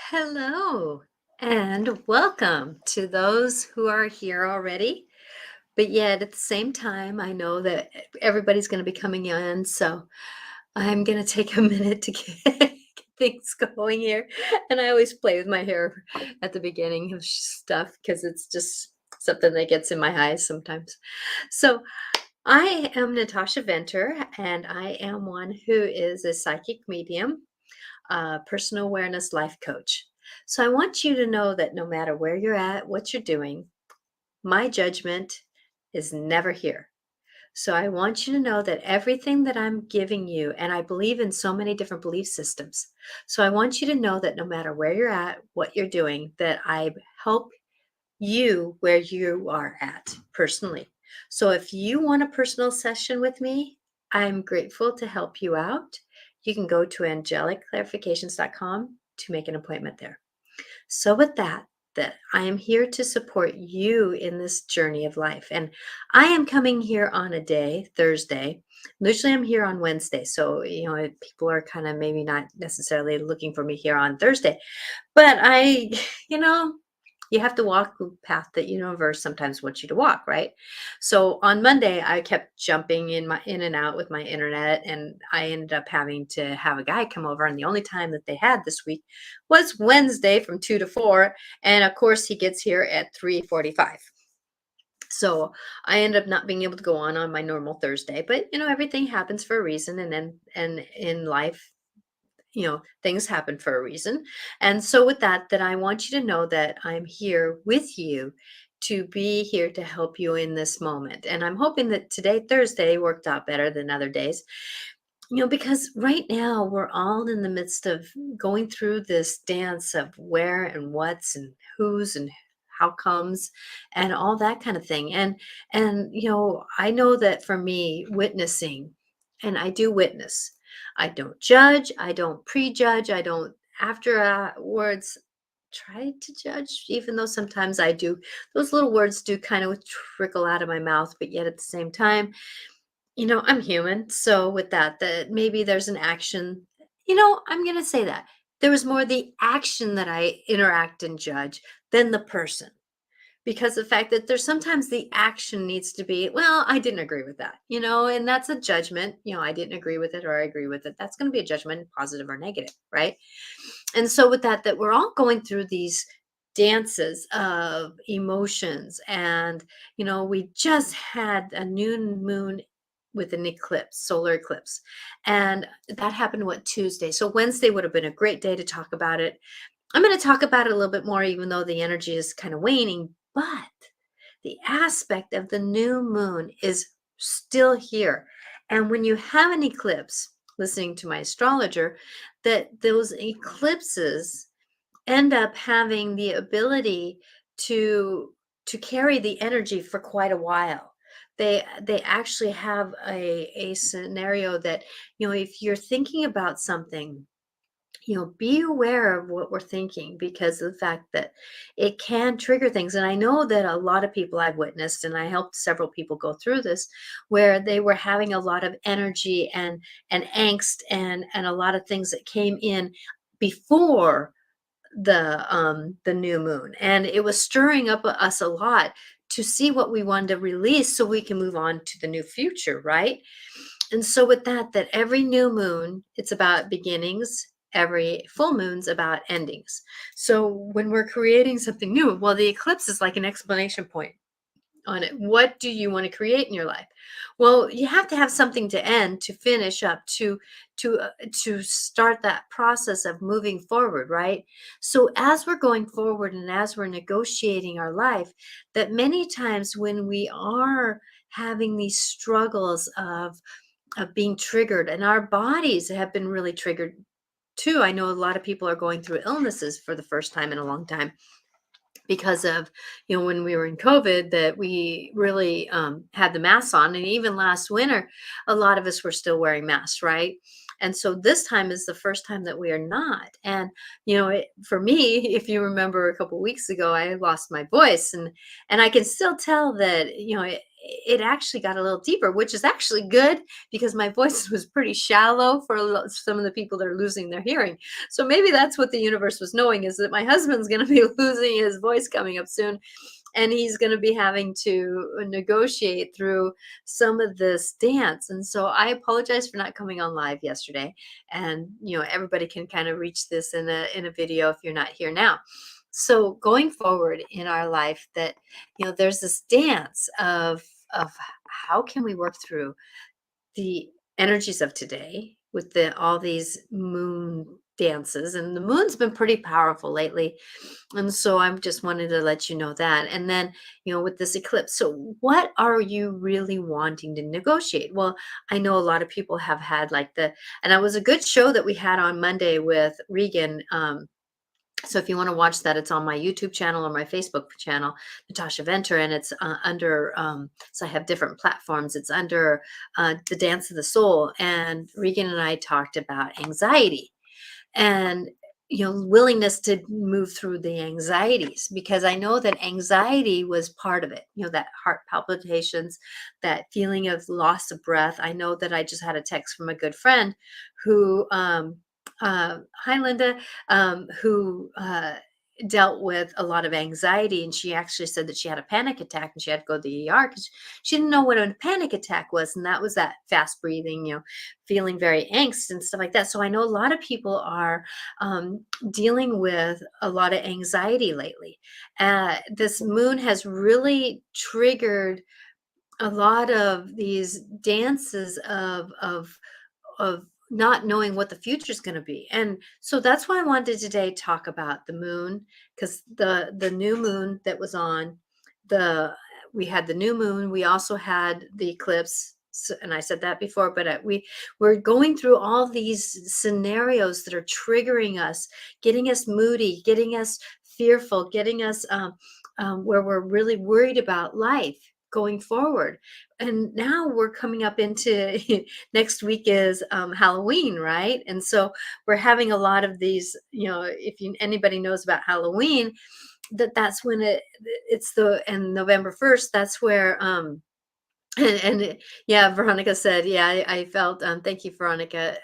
Hello and welcome to those who are here already. But yet at the same time, I know that everybody's going to be coming in. So I'm going to take a minute to get things going here. And I always play with my hair at the beginning of stuff because it's just something that gets in my eyes sometimes. So I am Natasha Venter, and I am one who is a psychic medium, personal awareness life coach. So I want you to know that no matter where you're at, what you're doing, my judgment is never here. So I want you to know that everything that I'm giving you, and I believe in so many different belief systems. So I want you to know that no matter where you're at, what you're doing, that I help you where you are at personally. So if you want a personal session with me, I'm grateful to help you out. You can go to angelicclarifications.com to make an appointment there. So with that I am here to support you in this journey of life. And I am coming here on a day, Thursday. Usually I'm here on Wednesday. So, people are kind of maybe not necessarily looking for me here on Thursday. But you know, you have to walk the path that universe sometimes wants you to walk, right? So on Monday, I kept jumping in and out with my internet, and I ended up having to have a guy come over. And the only time that they had this week was Wednesday from 2 to 4, and of course he gets here at 3:45. So I end up not being able to go on my normal Thursday, but everything happens for a reason, and in life things happen for a reason. And so with that I want you to know that I'm here with you to be here to help you in this moment. And I'm hoping that today, Thursday, worked out better than other days, because right now we're all in the midst of going through this dance of where and what's and who's and how comes and all that kind of thing. And I know that for me, witnessing, and I do witness, I don't judge, I don't prejudge, I don't afterwards try to judge, even though sometimes I do. Those little words do kind of trickle out of my mouth, but yet at the same time, I'm human. So with that maybe there's an action. I'm going to say that there was more the action that I interact and judge than the person. Because the fact that there's sometimes the action needs to be, well, I didn't agree with that, and that's a judgment. I didn't agree with it or I agree with it. That's going to be a judgment, positive or negative, right? And so with that we're all going through these dances of emotions. And we just had a new moon with an eclipse, solar eclipse, and that happened Tuesday. So Wednesday would have been a great day to talk about it. I'm going to talk about it a little bit more, even though the energy is kind of waning. But the aspect of the new moon is still here. And when you have an eclipse, listening to my astrologer, that those eclipses end up having the ability to carry the energy for quite a while. They actually have a scenario that, if you're thinking about something, be aware of what we're thinking, because of the fact that it can trigger things. And I know that a lot of people I've witnessed, and I helped several people go through this, where they were having a lot of energy and angst and a lot of things that came in before the new moon, and it was stirring up us a lot to see what we wanted to release so we can move on to the new future, right? And so with that every new moon, it's about beginnings. Every full moon's about endings. So when we're creating something new, well, the eclipse is like an explanation point on it. What do you want to create in your life? Well, you have to have something to end, to finish up, to start that process of moving forward, right? So as we're going forward and as we're negotiating our life, that many times when we are having these struggles of being triggered, and our bodies have been really triggered too. I know a lot of people are going through illnesses for the first time in a long time because of, when we were in COVID, that we really had the masks on. And even last winter, a lot of us were still wearing masks, right? And so this time is the first time that we are not. And, for me, if you remember a couple weeks ago, I lost my voice, and I can still tell that, it actually got a little deeper, which is actually good because my voice was pretty shallow for some of the people that are losing their hearing. So maybe that's what the universe was knowing, is that my husband's going to be losing his voice coming up soon, and he's going to be having to negotiate through some of this dance. And so I apologize for not coming on live yesterday. And everybody can kind of reach this in a video if you're not here now. So going forward in our life, that there's this dance of how can we work through the energies of today with all these moon dances. And the moon's been pretty powerful lately, and so I just wanted to let you know that. And then with this eclipse, so what are you really wanting to negotiate? Well, I know a lot of people have had like and it was a good show that we had on Monday with Regan. So if you want to watch that, it's on my YouTube channel or my Facebook channel, Natasha Venter, and it's under. So I have different platforms. It's under the Dance of the Soul, and Regan and I talked about anxiety and willingness to move through the anxieties, because I know that anxiety was part of it. That heart palpitations, that feeling of loss of breath. I know that I just had a text from a good friend who hi Linda, who dealt with a lot of anxiety, and she actually said that she had a panic attack and she had to go to the ER because she didn't know what a panic attack was, and that was that fast breathing, feeling very angst and stuff like that. So I know a lot of people are dealing with a lot of anxiety lately. This moon has really triggered a lot of these dances of not knowing what the future is going to be. And so that's why I wanted today talk about the moon, because the new moon that was on the we had the new moon, we also had the eclipse. And I said that before, but we're going through all these scenarios that are triggering us, getting us moody, getting us fearful, getting us where we're really worried about life going forward. And now we're coming up into next week is Halloween, right? And so we're having a lot of these, if anybody knows about Halloween, that's when it's and November 1st, that's where yeah, Veronica said, yeah, I felt, thank you, Veronica.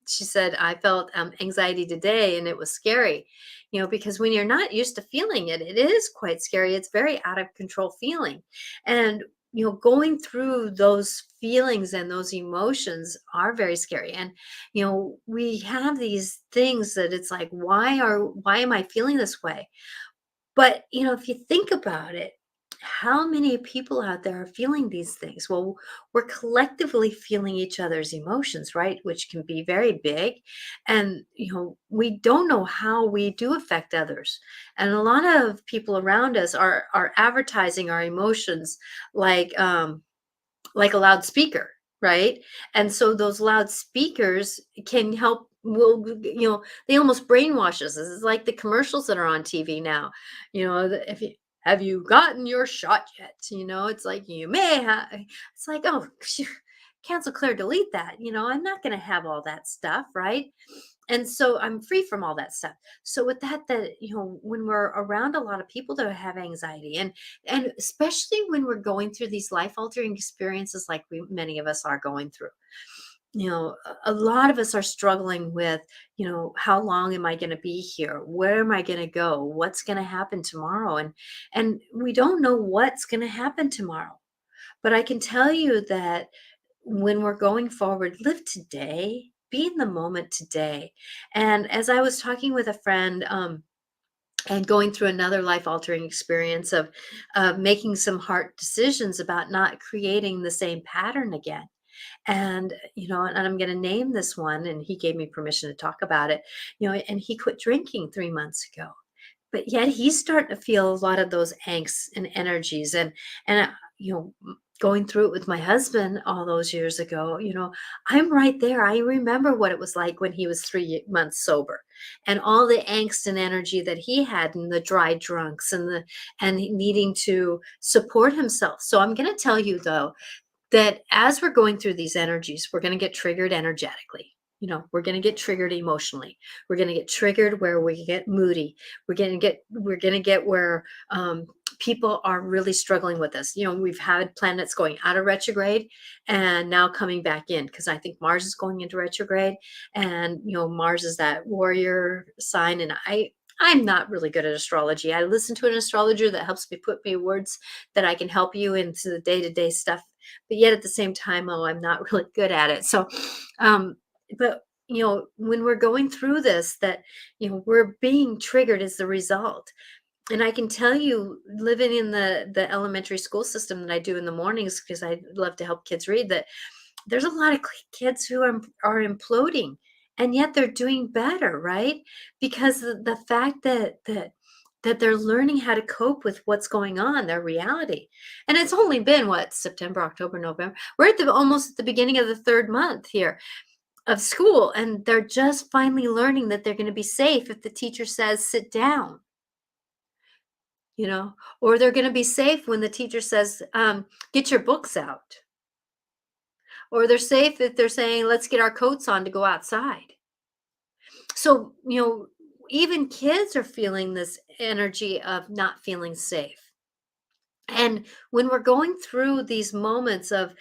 She said, I felt anxiety today, and it was scary, because when you're not used to feeling it, it is quite scary. It's very out of control feeling. And, going through those feelings and those emotions are very scary. And, we have these things that it's like, why am I feeling this way? But, if you think about it, how many people out there are feeling these things? Well, we're collectively feeling each other's emotions, right? Which can be very big. And, we don't know how we do affect others. And a lot of people around us are advertising our emotions like, like a loudspeaker, right? And so those loudspeakers can help. They almost brainwash us. This is like the commercials that are on TV now. If you have you gotten your shot yet? It's like you may have. It's like, oh, cancel, clear, delete that. I'm not going to have all that stuff, right? And so I'm free from all that stuff. So with that, when we're around a lot of people that have anxiety, and especially when we're going through these life altering experiences like many of us are going through, a lot of us are struggling with, how long am I going to be here? Where am I going to go? What's going to happen tomorrow? And we don't know what's going to happen tomorrow. But I can tell you that when we're going forward, live today, be in the moment today. And as I was talking with a friend, and going through another life altering experience of making some hard decisions about not creating the same pattern again. And, and I'm going to name this one, and he gave me permission to talk about it, and he quit drinking 3 months ago. But yet he's starting to feel a lot of those angst and energies, and going through it with my husband all those years ago. I'm right there. I remember what it was like when he was 3 months sober, and all the angst and energy that he had, and the dry drunks, and needing to support himself. So I'm going to tell you, though, that as we're going through these energies, we're going to get triggered energetically. We're going to get triggered emotionally. We're going to get triggered where we get moody. We're going to get where people are really struggling with this. We've had planets going out of retrograde and now coming back in, because I think Mars is going into retrograde, and Mars is that warrior sign. And I'm not really good at astrology. I listen to an astrologer that helps me put me words that I can help you into the day-to-day stuff, but yet at the same time, oh, I'm not really good at it. So but when we're going through this, that we're being triggered as the result. And I can tell you, living in the elementary school system that I do in the mornings, because I love to help kids read, that there's a lot of kids who are imploding, and yet they're doing better, right? Because the fact that they're learning how to cope with what's going on, their reality. And it's only been what, September, October, November. We're at the almost at the beginning of the third month here of school, and they're just finally learning that they're going to be safe if the teacher says sit down, you know, or they're going to be safe when the teacher says get your books out, or they're safe if they're saying let's get our coats on to go outside. So even kids are feeling this energy of not feeling safe. And when we're going through these moments of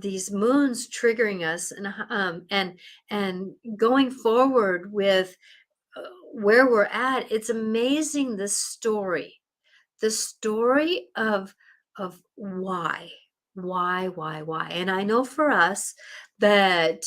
these moons triggering us, and going forward with where we're at, it's amazing the story of why. And I know for us that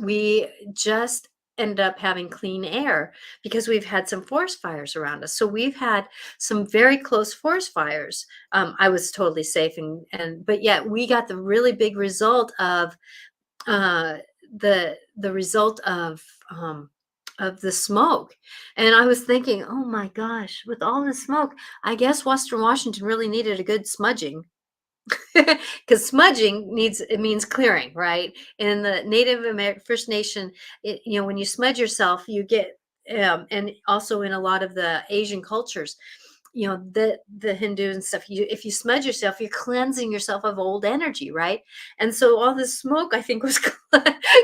we just end up having clean air because we've had some forest fires around us. So we've had some very close forest fires. I was totally safe, and but yet we got the really big result of uh, the result of the smoke. And I was thinking, oh my gosh, with all the smoke, I guess Western Washington really needed a good smudging. Because smudging it means clearing, right? In the Native American First Nation, when you smudge yourself, you get, and also in a lot of the Asian cultures, the Hindu and stuff, if you smudge yourself, you're cleansing yourself of old energy, right? And so all this smoke, I think, was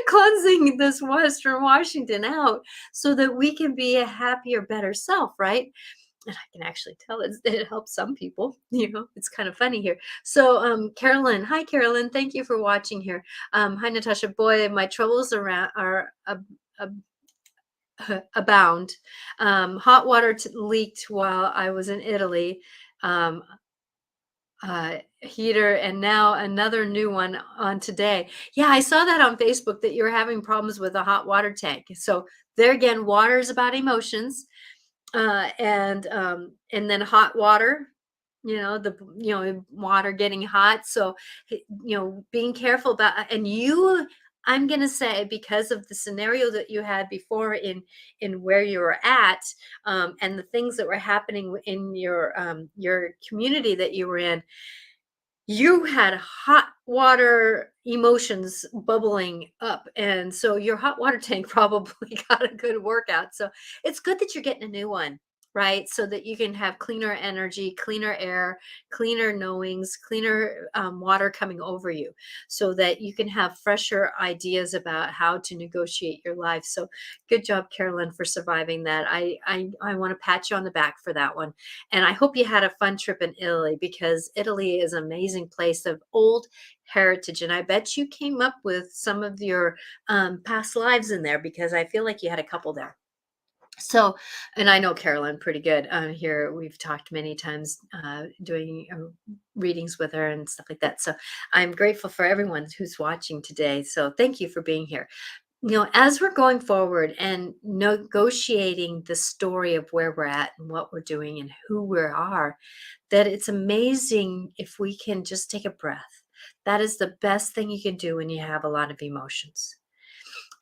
cleansing this Western Washington out so that we can be a happier, better self, right? And I can actually tell it helps some people. It's kind of funny here. So Carolyn, hi Carolyn, thank you for watching here. Hi Natasha. Boy, my troubles around are abound. Hot water leaked while I was in Italy. Um, Heater, and now another new one on today. Yeah, I saw that on Facebook that you were having problems with a hot water tank. So there again, water is about emotions, and then hot water. Water getting hot. So being careful about, and I'm going to say, because of the scenario that you had before in where you were at, and the things that were happening in your community that you were in, you had hot water emotions bubbling up, and so your hot water tank probably got a good workout. So it's good that you're getting a new one, right? So that you can have cleaner energy, cleaner air, cleaner knowings, cleaner water coming over you, so that you can have fresher ideas about how to negotiate your life. So good job, Carolyn, for surviving that. I want to pat you on the back for that one. And I hope you had a fun trip in Italy, because Italy is an amazing place of old heritage. And I bet you came up with some of your past lives in there, because I feel like you had a couple there. So, and I know Carolyn pretty good. Here we've talked many times, doing readings with her and stuff like that. So I'm grateful for everyone who's watching today. So thank you for being here. As we're going forward and negotiating the story of where we're at and what we're doing and who we are, that it's amazing if we can just take a breath. That is the best thing you can do when you have a lot of emotions.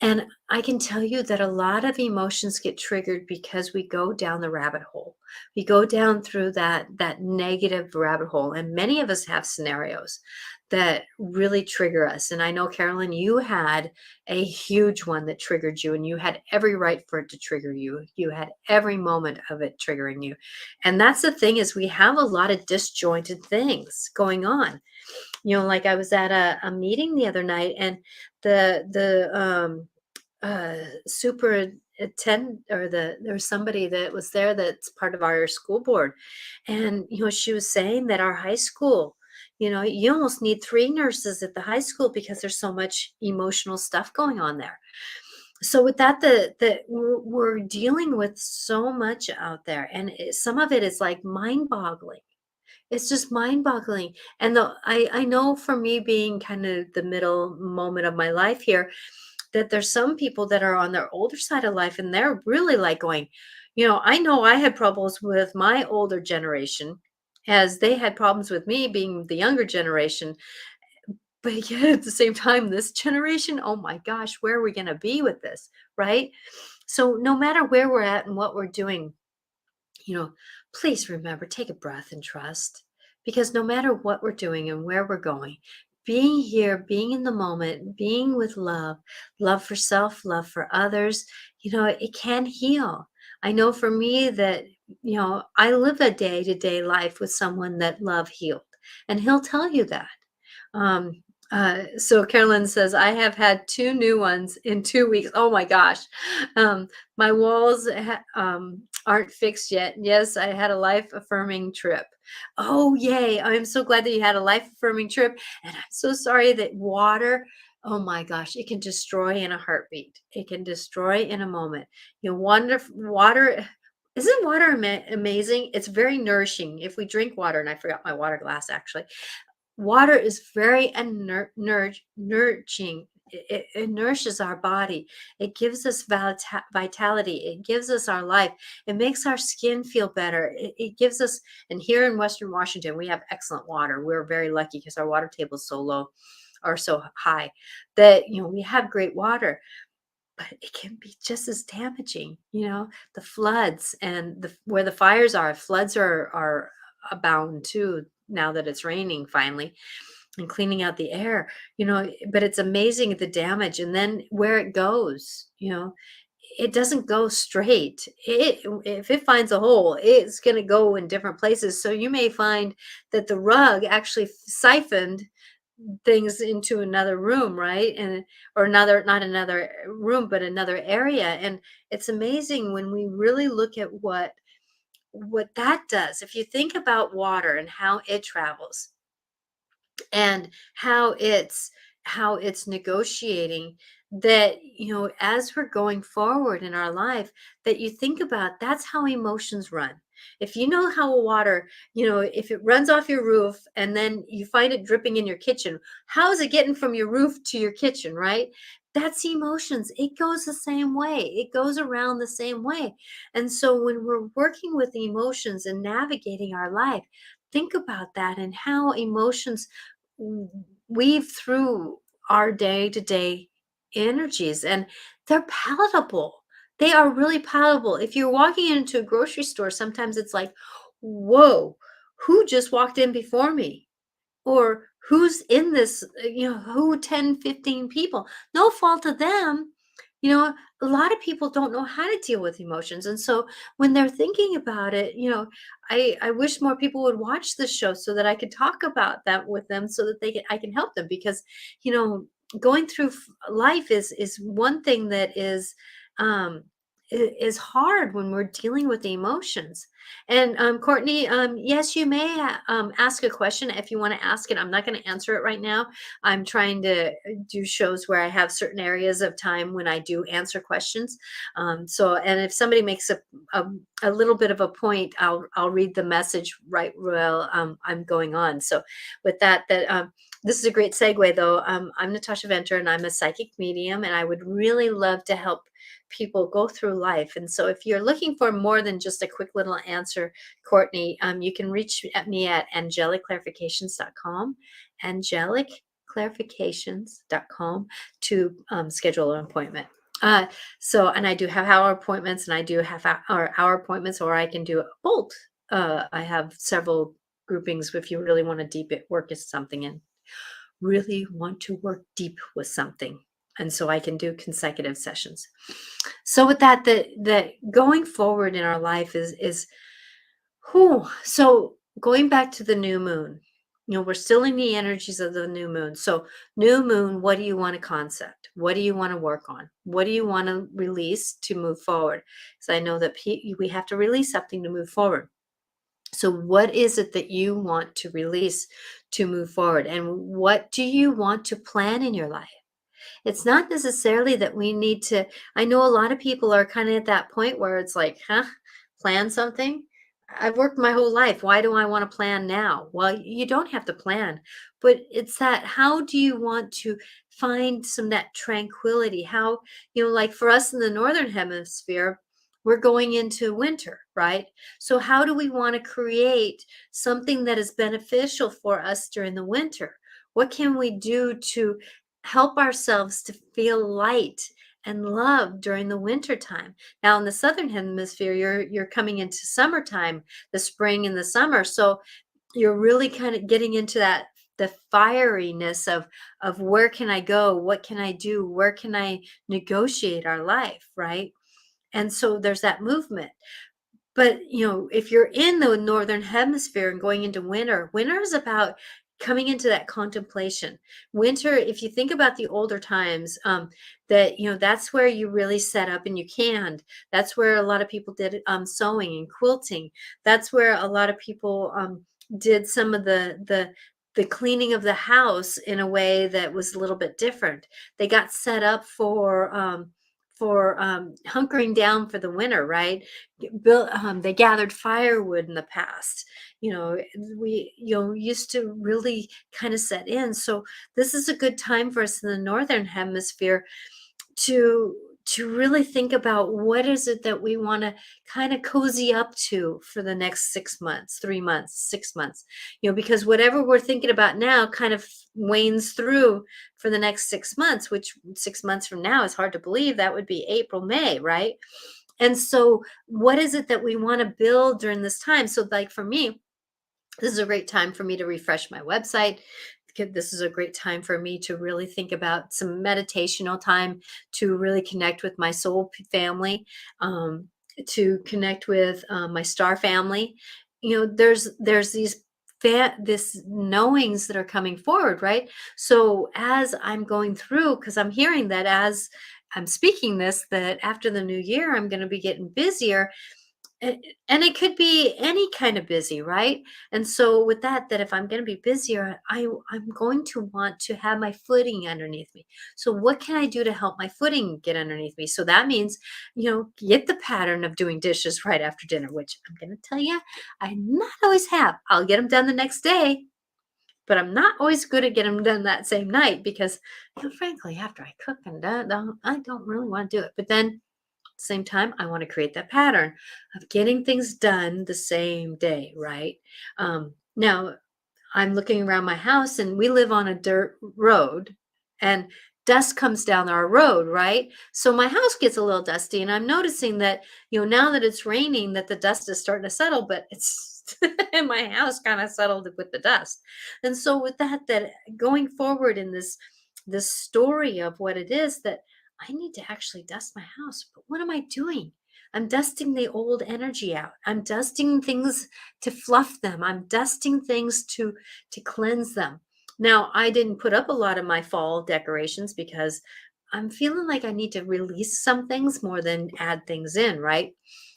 And I can tell you that a lot of emotions get triggered because we go down the rabbit hole. We go down through that negative rabbit hole. And many of us have scenarios that really trigger us. And I know, Carolyn, you had a huge one that triggered you, and you had every right for it to trigger you. You had every moment of it triggering you. And that's the thing, is we have a lot of disjointed things going on. Like I was at a meeting the other night, and the superintendent, or there was somebody that was there that's part of our school board, and she was saying that our high school, you almost need three nurses at the high school because there's so much emotional stuff going on there. So with that, we're dealing with so much out there, and some of it is like mind-boggling. It's just mind-boggling. And I know, for me being kind of the middle moment of my life here, that there's some people that are on their older side of life, and they're really like going, I know I had problems with my older generation, as they had problems with me being the younger generation. But yet at the same time, this generation, oh my gosh, where are we going to be with this? Right? So no matter where we're at and what we're doing, you know, please remember, take a breath and trust. Because no matter what we're doing and where we're going, being here, being in the moment, being with love, love for self, love for others, it can heal. I know for me that, I live a day to day life with someone that love healed, and he'll tell you that. Um, so Carolyn says, I have had two new ones in 2 weeks. Oh my gosh. My walls aren't fixed yet. Yes, I had a life affirming trip. Oh, yay. I'm so glad that you had a life affirming trip. And I'm so sorry that water, oh my gosh, it can destroy in a heartbeat. It can destroy in a moment. Water. Isn't water amazing? It's very nourishing. If we drink water, and I forgot my water glass actually. Water is very nourishing. It nourishes our body. It gives us vitality. It gives us our life. It makes our skin feel better. It gives us, and here in Western Washington, we have excellent water. We're very lucky because our water table is so low or so high that, we have great water, but it can be just as damaging. The floods and where the fires are, floods are abound too now that it's raining finally, and cleaning out the air, but it's amazing the damage, and then where it goes, it doesn't go straight. If it finds a hole, it's going to go in different places. So you may find that the rug actually siphoned things into another room, right? And or another, not another room, but another area. And it's amazing when we really look at what that does. If you think about water and how it travels, and how it's negotiating, that, as we're going forward in our life, that you think about, that's how emotions run. If you know how water, if it runs off your roof and then you find it dripping in your kitchen, how is it getting from your roof to your kitchen, right? That's emotions. It goes the same way. It goes around the same way. And so when we're working with emotions and navigating our life, think about that, and how emotions weave through our day-to-day energies, and they're palatable. They are really palatable. If you're walking into a grocery store, sometimes it's like, whoa, who just walked in before me? Or who's in this, who 10, 15 people? No fault of them. A lot of people don't know how to deal with emotions. And so when they're thinking about it, I wish more people would watch this show so that I could talk about that with them, so that I can help them. Because, you know, going through life is one thing that um, is hard when we're dealing with the emotions. And Courtney, yes, you may ask a question if you want to ask it. I'm not going to answer it right now. I'm trying to do shows where I have certain areas of time when I do answer questions. And if somebody makes a, a little bit of a point, I'll read the message right while I'm going on. So with that, this is a great segue though. I'm Natasha Venter, and I'm a psychic medium, and I would really love to help people go through life. And so if you're looking for more than just a quick little answer, Courtney, you can reach at me at angelicclarifications.com, angelicclarifications.com, to schedule an appointment. And I do have hour appointments, and I do have hour appointments, or I can do both. I have several groupings if you really want to work as something, and really want to work deep with something. And so I can do consecutive sessions. So with that, the going forward in our life is whew. So going back to the new moon, we're still in the energies of the new moon. So, new moon, what do you want to concept? What do you want to work on? What do you want to release to move forward? Because I know that we have to release something to move forward. So, what is it that you want to release to move forward? And what do you want to plan in your life? It's not necessarily that we need to. I know a lot of people are kind of at that point where it's like, huh, plan something? I've worked my whole life. Why do I want to plan now? Well, you don't have to plan, but it's that how do you want to find some that tranquility? How, like for us in the Northern Hemisphere, we're going into winter, right? So, how do we want to create something that is beneficial for us during the winter? What can we do to help ourselves to feel light and love during the winter time? Now in the southern hemisphere, you're coming into summertime, the spring and the summer. So you're really kind of getting into that the fieriness of where can I go? What can I do? Where can I negotiate our life, right? And so there's that movement. But, if you're in the northern hemisphere and going into winter, winter is about coming into that contemplation. Winter, if you think about the older times, that, that's where you really set up and you canned. That's where a lot of people did sewing and quilting. That's where a lot of people did some of the cleaning of the house in a way that was a little bit different. They got set up for hunkering down for the winter, right? They gathered firewood in the past. We used to really kind of set in. So this is a good time for us in the northern hemisphere to really think about what is it that we want to kind of cozy up to for the next 6 months, 3 months, 6 months, because whatever we're thinking about now kind of wanes through for the next 6 months, which 6 months from now is hard to believe. That would be April, May, right? And so what is it that we want to build during this time? So like for me, this is a great time for me to refresh my website. This is a great time for me to really think about some meditational time to really connect with my soul family, to connect with my star family. There's these this knowings that are coming forward, right? So as I'm going through, because I'm hearing that as I'm speaking this, that after the new year, I'm going to be getting busier, and it could be any kind of busy, right? And so with that if I'm going to be busier, I'm going to want to have my footing underneath me. So what can I do to help my footing get underneath me? So that means, get the pattern of doing dishes right after dinner, which I'm going to tell you, I not always have. I'll get them done the next day, but I'm not always good at getting them done that same night because, frankly, after I cook and done, I don't really want to do it. But then same time, I want to create that pattern of getting things done the same day, right? Now, I'm looking around my house and we live on a dirt road and dust comes down our road, right? So my house gets a little dusty and I'm noticing that, now that it's raining that the dust is starting to settle, but it's in my house kind of settled with the dust. And so with that going forward in this story of what it is that I need to actually dust my house, but what am I doing? I'm dusting the old energy out. I'm dusting things to fluff them. I'm dusting things to cleanse them. Now, I didn't put up a lot of my fall decorations because I'm feeling like I need to release some things more than add things in, right?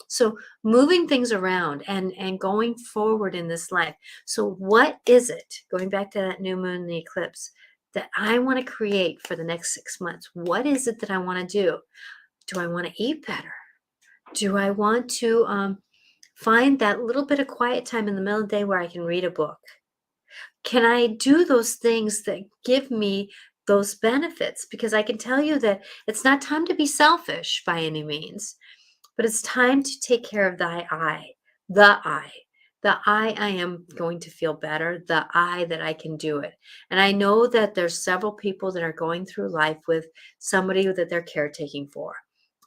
So moving things around and going forward in this life. So what is it, going back to that new moon and the eclipse, that I want to create for the next 6 months? What is it that I want to do? Do I want to eat better? Do I want to find that little bit of quiet time in the middle of the day where I can read a book? Can I do those things that give me those benefits? Because I can tell you that it's not time to be selfish by any means, but it's time to take care of thy eye, the eye. The I am going to feel better, the I that I can do it. And I know that there's several people that are going through life with somebody that they're caretaking for.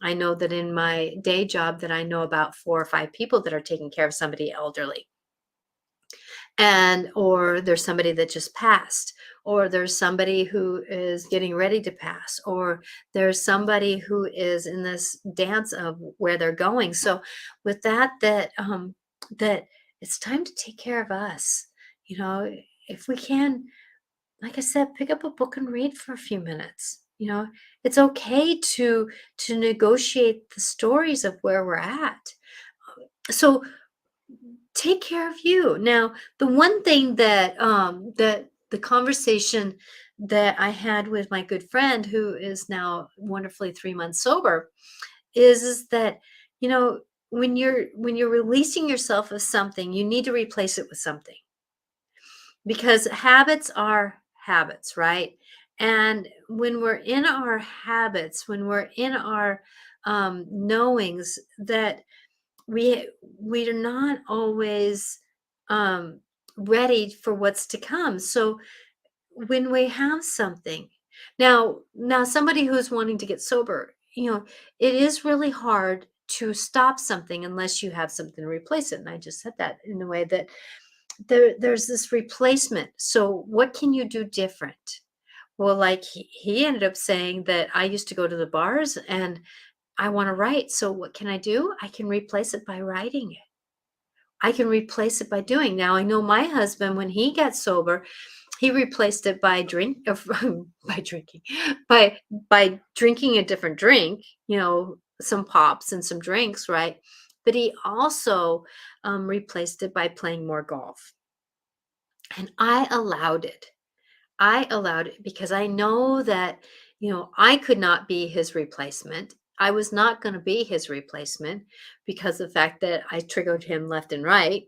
I know that in my day job that I know about 4 or 5 people that are taking care of somebody elderly, and or there's somebody that just passed, or there's somebody who is getting ready to pass, or there's somebody who is in this dance of where they're going. So with that it's time to take care of us, you know if we can, like I said, pick up a book and read for a few minutes. It's okay to negotiate the stories of where we're at. So take care of you. Now, the one thing that the conversation that I had with my good friend who is now wonderfully 3 months sober is that, you know, when you're releasing yourself of something, you need to replace it with something, because habits are habits, right? And when we're in our habits, when we're in our knowings that we are not always um, ready for what's to come. So when we have something, now somebody who's wanting to get sober, it is really hard to stop something unless you have something to replace it. And I just said that in a way that there's this replacement. So what can you do different? Well, like he ended up saying that I used to go to the bars and I want to write. So what can I do? I can replace it by writing it. I can replace it by doing. Now I know my husband, when he got sober, he replaced it by by drinking, by drinking a different drink, some pops and some drinks, right? But he also replaced it by playing more golf. And I allowed it. I allowed it because I know that, I could not be his replacement. I was not going to be his replacement because of the fact that I triggered him left and right.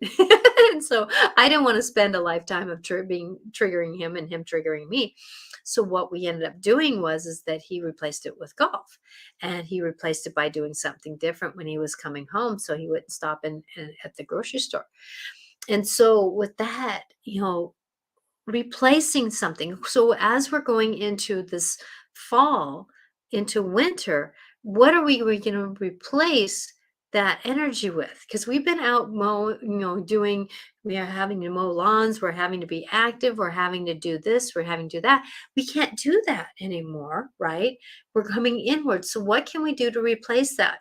And so I didn't want to spend a lifetime of triggering him and him triggering me. So what we ended up doing is that he replaced it with golf, and he replaced it by doing something different when he was coming home so he wouldn't stop at the grocery store. And so with that, replacing something. So as we're going into this fall, into winter, what are we going to replace that energy with? Because we've been out we are having to mow lawns, we're having to be active, we're having to do this, we're having to do that. We can't do that anymore, right? We're coming inward. So what can we do to replace that?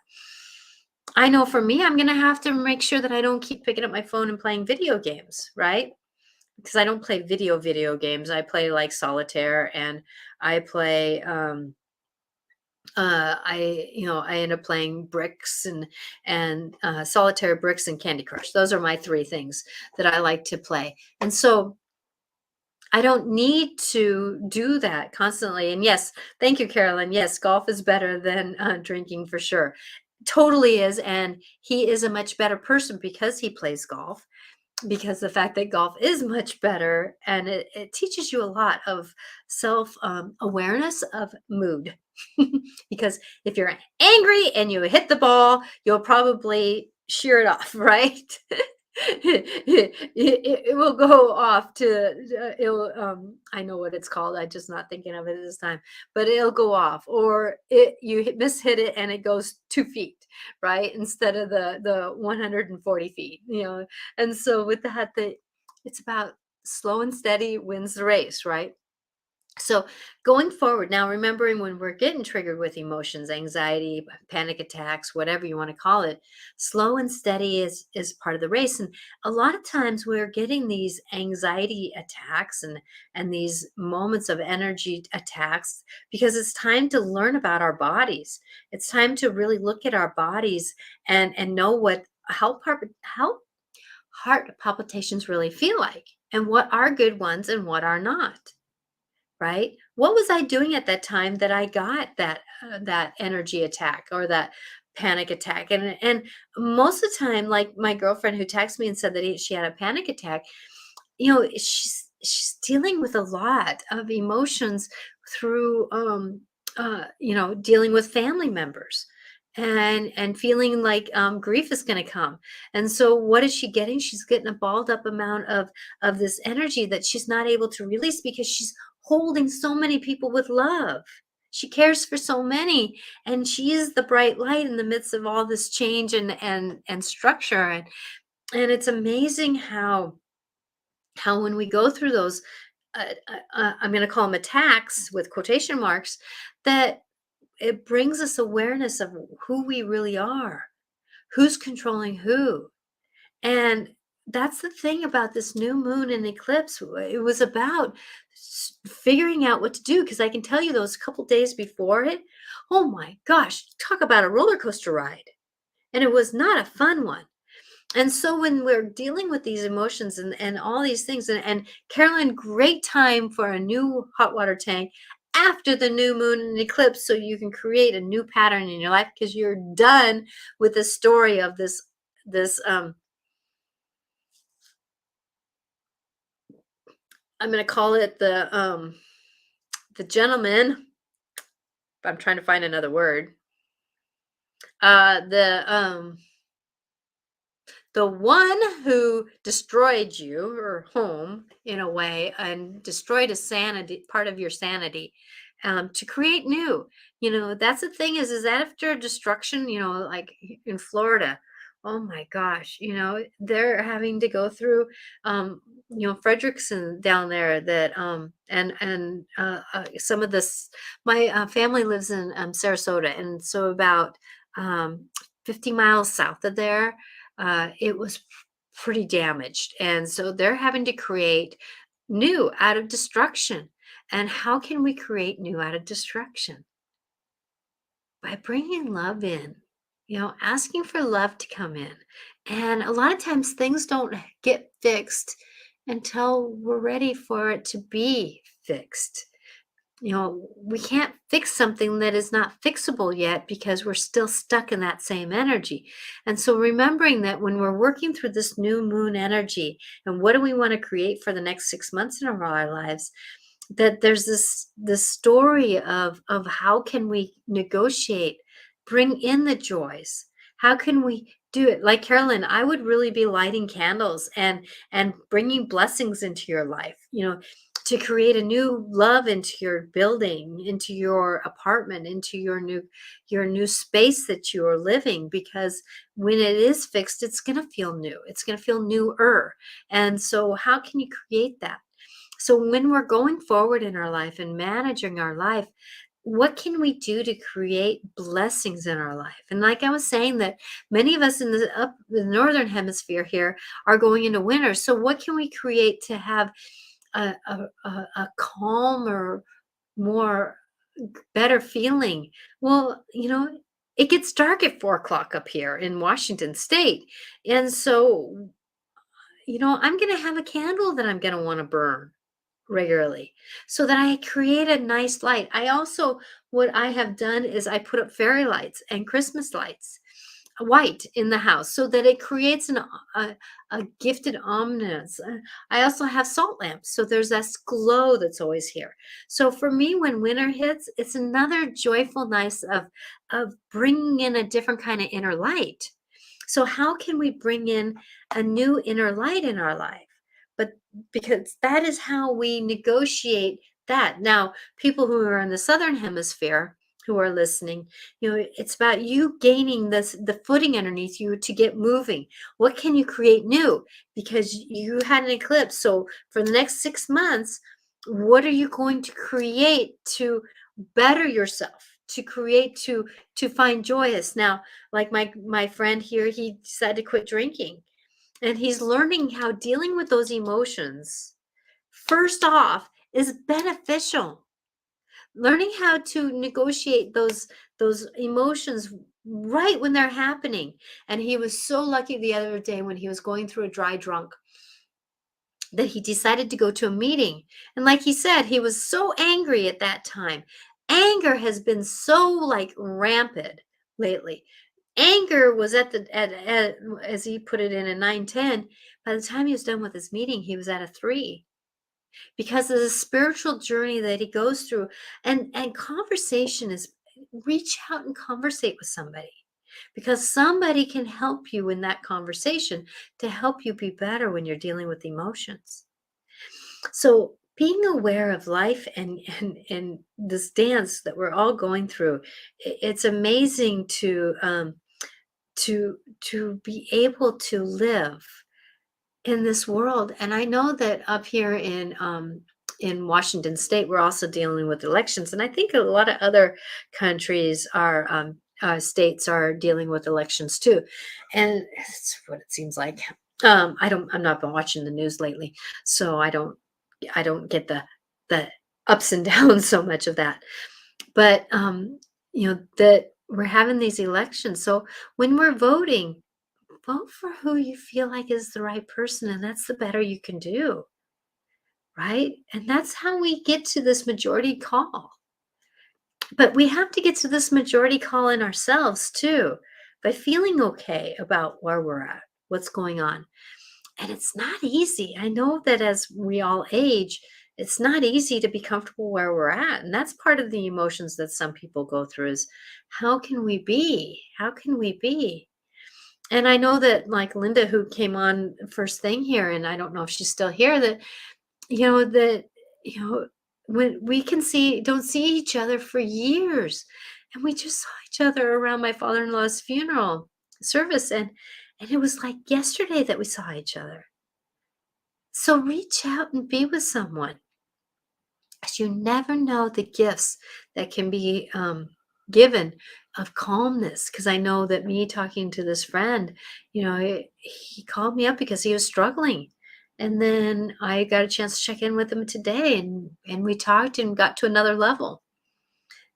I know for me, I'm going to have to make sure that I don't keep picking up my phone and playing video games, right? Because I don't play video games. I play like solitaire, and I play I end up playing bricks and solitaire, bricks, and Candy Crush. Those are my three things that I like to play. And so I don't need to do that constantly. And yes, thank you, Carolyn. Yes, golf is better than drinking for sure. Totally is. And he is a much better person because he plays golf, because the fact that golf is much better, and it teaches you a lot of self awareness of mood. Because if you're angry and you hit the ball, you'll probably shear it off, right? It will go off to it'll I know what it's called, I just not thinking of it at this time, but it'll go off, or mishit it and it goes 2 feet, right, instead of the 140 feet, and so with that, it's about slow and steady wins the race, right? So going forward, now remembering when we're getting triggered with emotions, anxiety, panic attacks, whatever you want to call it, slow and steady is part of the race. And a lot of times we're getting these anxiety attacks and these moments of energy attacks because it's time to learn about our bodies. It's time to really look at our bodies and know how heart palpitations really feel like, and what are good ones and what are not, right? What was I doing at that time that I got that energy attack or that panic attack? And most of the time, like my girlfriend who texted me and said that she had a panic attack, she's dealing with a lot of emotions through dealing with family members and feeling like grief is going to come. And so what is she getting? She's getting a balled up amount of this energy that she's not able to release because she's holding so many people with love. She cares for so many, and she is the bright light in the midst of all this change and structure. And it's amazing how when we go through those I'm going to call them attacks with quotation marks, that it brings us awareness of who we really are, who's controlling who. And that's the thing about this new moon and eclipse. It was about figuring out what to do, because I can tell you those couple days before it, oh my gosh, talk about a roller coaster ride. And it was not a fun one. And so when we're dealing with these emotions and all these things, and Carolyn, great time for a new hot water tank after the new moon and eclipse, so you can create a new pattern in your life, because you're done with the story of this I'm going to call it the gentleman. I'm trying to find another word. The one who destroyed your home in a way and destroyed a sanity, part of your sanity, to create new. That's the thing, is after destruction, like in Florida, oh my gosh, they're having to go through, Frederickson down there, that some of this, my family lives in Sarasota, and so about um, 50 miles south of there, it was pretty damaged. And so they're having to create new out of destruction. And how can we create new out of destruction? By bringing love in, asking for love to come in. And a lot of times things don't get fixed until we're ready for it to be fixed. We can't fix something that is not fixable yet, because we're still stuck in that same energy. And so remembering that when we're working through this new moon energy, and what do we want to create for the next 6 months in our lives, that there's this story of how can we negotiate, bring in the joys, how can we do it. Like Carolyn, I would really be lighting candles and bringing blessings into your life, to create a new love into your building, into your apartment, into your new space that you are living, because when it is fixed, it's going to feel new, it's going to feel newer. And so how can you create that? So when we're going forward in our life and managing our life, what can we do to create blessings in our life? And like I was saying, that many of us in the northern hemisphere here are going into winter. So what can we create to have a calmer, more better feeling? Well, it gets dark at 4 o'clock up here in Washington State. And so, I'm going to have a candle that I'm going to want to burn regularly, so that I create a nice light. What I have done is I put up fairy lights and Christmas lights, white, in the house, so that it creates a gifted ominous. I also have salt lamps, so there's this glow that's always here. So for me, when winter hits, it's another joyful nice of bringing in a different kind of inner light. So how can we bring in a new inner light in our life? But because that is how we negotiate that. Now, people who are in the southern hemisphere who are listening, it's about you gaining the footing underneath you to get moving. What can you create new? Because you had an eclipse. So for the next 6 months, what are you going to create to better yourself? To create, to find joyous. Now, like my friend here, he decided to quit drinking, and he's learning how dealing with those emotions, first off, is beneficial. Learning how to negotiate those emotions right when they're happening. And he was so lucky the other day when he was going through a dry drunk, that he decided to go to a meeting. And like he said, he was so angry at that time. Anger has been so like rampant lately. Anger was at as he put it, in a 9-10. By the time he was done with his meeting, he was at a 3, because of the spiritual journey that he goes through. And conversation is, reach out and conversate with somebody, because somebody can help you in that conversation to help you be better when you're dealing with emotions. So being aware of life and this dance that we're all going through, it's amazing to be able to live in this world. And I know that up here in Washington State, we're also dealing with elections, and I think a lot of other countries are states are dealing with elections too, and it's what it seems like. I'm not been watching the news lately, so I don't get the ups and downs so much of that. But that we're having these elections. So when we're voting, vote for who you feel like is the right person, and that's the better you can do, right? And that's how we get to this majority call. But we have to get to this majority call in ourselves too, by feeling okay about where we're at, what's going on. And it's not easy. I know that as we all age, it's not easy to be comfortable where we're at. And that's part of the emotions that some people go through is how can we be? How can we be? And I know that like Linda, who came on first thing here, and I don't know if she's still here, that, you know, when we can don't see each other for years. And we just saw each other around my father-in-law's funeral service. And it was like yesterday that we saw each other. So reach out and be with someone, because you never know the gifts that can be given of calmness. Because I know that me talking to this friend, he called me up because he was struggling. And then I got a chance to check in with him today, and we talked and got to another level,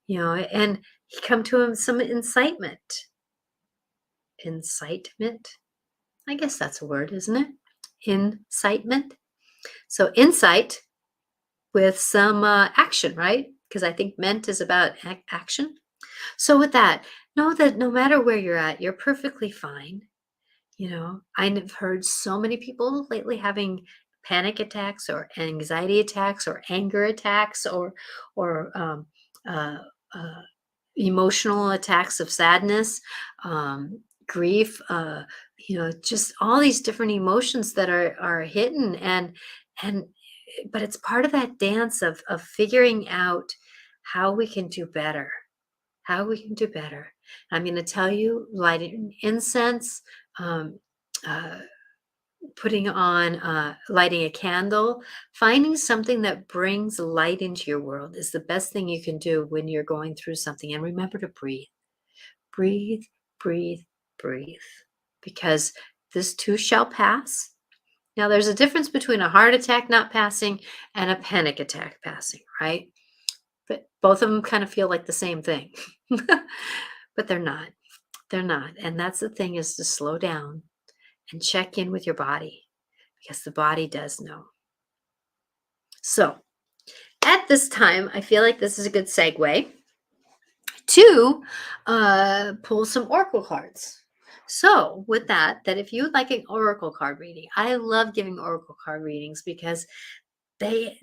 and he come to him some incitement. Incitement? I guess that's a word, isn't it? Incitement. So insight with some action, right? Because I think ment is about action. So with that, know that no matter where you're at, you're perfectly fine. I've heard so many people lately having panic attacks or anxiety attacks or anger attacks or uh, uh, emotional attacks of sadness, grief, just all these different emotions that are hidden and but it's part of that dance of figuring out how we can do better, how we can do better. I'm going to tell you, lighting incense, um, uh, putting on lighting a candle, finding something that brings light into your world is the best thing you can do when you're going through something. And remember to breathe. Breathe, breathe, breathe, because this too shall pass. Now, there's a difference between a heart attack not passing and a panic attack passing, right? But both of them kind of feel like the same thing. But they're not. They're not. And that's the thing, is to slow down and check in with your body, because the body does know. So at this time, I feel like this is a good segue to pull some oracle cards. So with that if you would like an oracle card reading, I love giving oracle card readings because they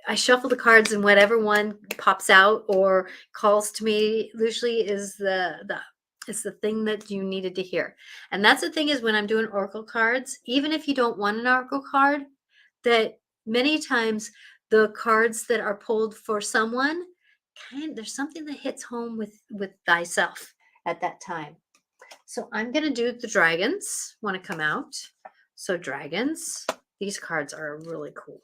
I shuffle the cards, and whatever one pops out or calls to me usually is the thing that you needed to hear. And that's the thing, is when I'm doing oracle cards, even if you don't want an oracle card, that many times the cards that are pulled for someone, there's something that hits home with thyself at that time. So I'm going to do the dragons want to come out. So dragons, these cards are really cool.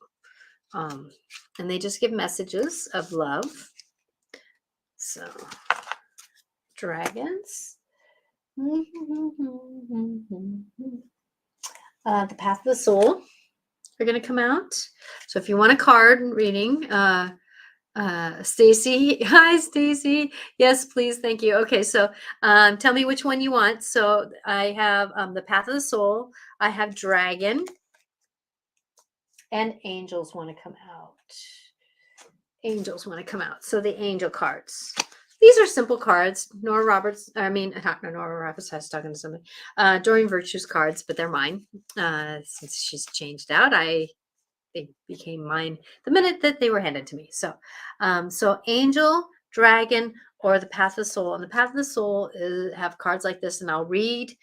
And they just give messages of love. So dragons. The path of the soul are going to come out. So if you want a card reading, Stacy, hi Stacy. Yes, please, thank you. Okay, so tell me which one you want. So I have the path of the soul. I have dragon, and angels want to come out. Angels want to come out. So the angel cards. These are simple cards. Not Nora Roberts, I was talking to somebody. Doreen Virtue's cards, but they're mine. Since she's changed out, they became mine the minute that they were handed to me. So angel, dragon, or the path of the soul. And the path of the soul have cards like this, and I'll read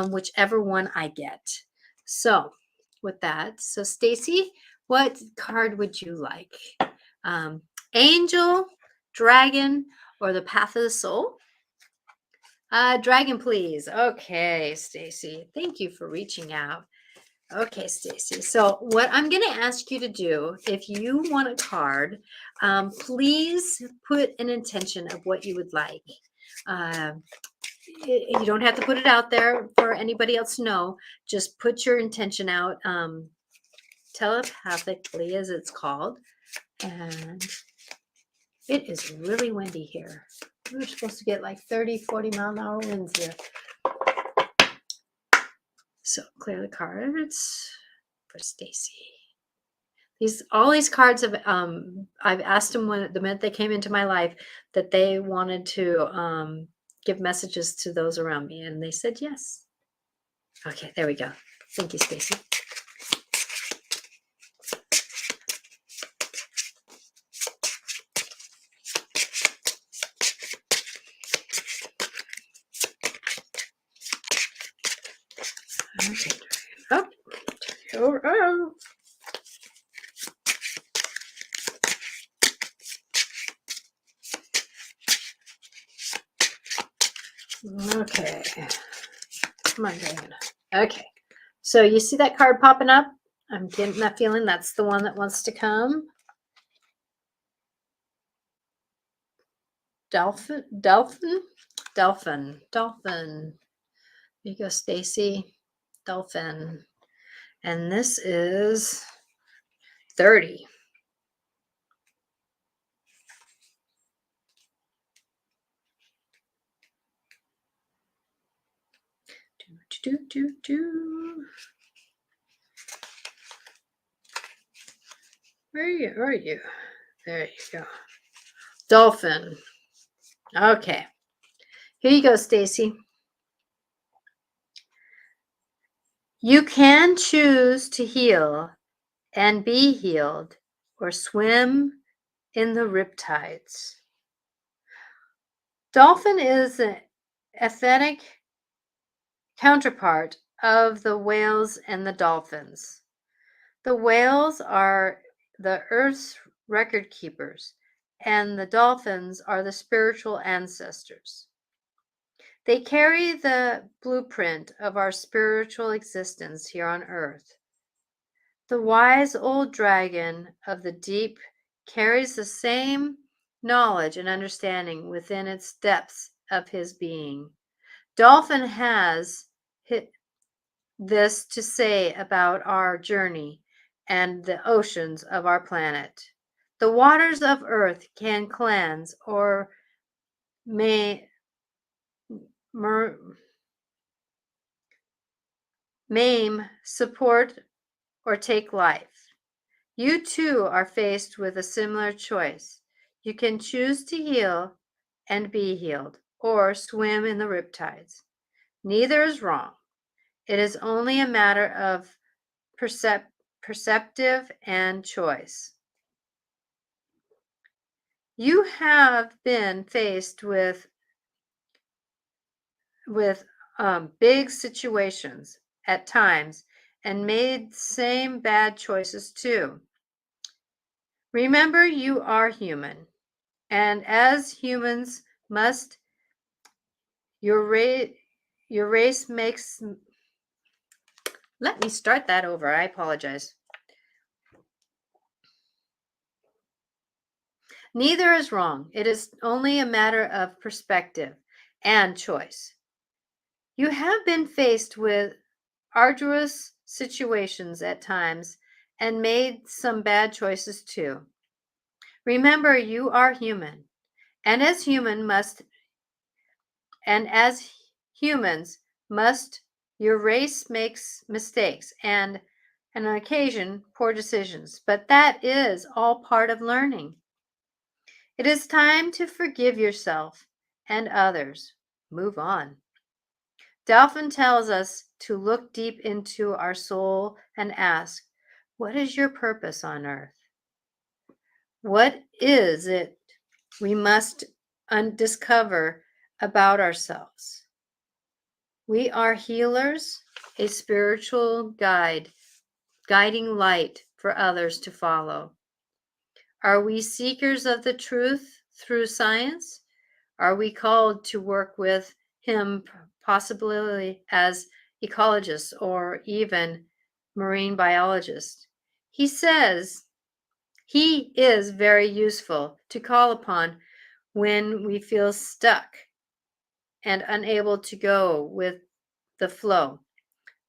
whichever one I get. So with that, so Stacy, what card would you like? Angel, dragon, or the path of the soul? Dragon, please. Okay, Stacy. Thank you for reaching out. Okay, Stacy. So what I'm going to ask you to do, if you want a card, please put an intention of what you would like. you don't have to put it out there for anybody else to know. Just put your intention out, telepathically, as it's called. And it is really windy here. We're supposed to get like 30, 40-mile-an-hour winds here. So clear the cards for Stacy. All these cards have I've asked them when the minute they came into my life that they wanted to give messages to those around me, and they said yes. Okay, there we go. Thank you, Stacy. Okay, up, over. Oh. Okay, come on, Diana. Okay, so you see that card popping up? I'm getting that feeling that's the one that wants to come. Dolphin. There you go, Stacy. Dolphin. And this is 30. Where are you? There you go. Dolphin. Okay. Here you go, Stacy. You can choose to heal and be healed or swim in the riptides. Dolphin is an aesthetic counterpart of the whales and the dolphins. The whales are the Earth's record keepers, and the dolphins are the spiritual ancestors. They carry the blueprint of our spiritual existence here on Earth. The wise old dragon of the deep carries the same knowledge and understanding within its depths of his being. Dolphin has this to say about our journey and the oceans of our planet. The waters of Earth can cleanse or maim, support, or take life. You too are faced with a similar choice. You can choose to heal and be healed, or swim in the riptides. Neither is wrong. It is only a matter of perceptive and choice. You have been faced with big situations at times and made same bad choices too. Remember, you are human, and as humans must, your race makes. Let me start that over. I apologize. Neither is wrong. It is only a matter of perspective and choice. You have been faced with arduous situations at times and made some bad choices too. Remember, you are human, and as humans must, your race makes mistakes and on occasion poor decisions, but that is all part of learning. It is time to forgive yourself and others. Move on. Dolphin tells us to look deep into our soul and ask, what is your purpose on earth? What is it we must discover about ourselves? We are healers, a spiritual guiding light for others to follow. Are we seekers of the truth through science? Are we called to work with him, possibly as ecologists or even marine biologists? He says he is very useful to call upon when we feel stuck. and unable to go with the flow.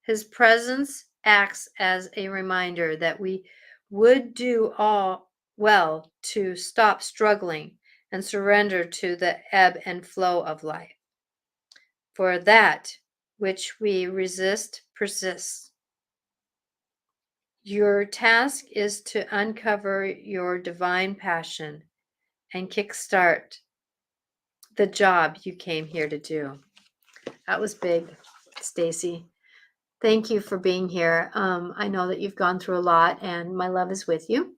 His presence acts as a reminder that we would do all well to stop struggling and surrender to the ebb and flow of life. For that which we resist persists. Your task is to uncover your divine passion and kickstart the job you came here to do. That was big, Stacy. Thank you for being here. I know that you've gone through a lot, and my love is with you.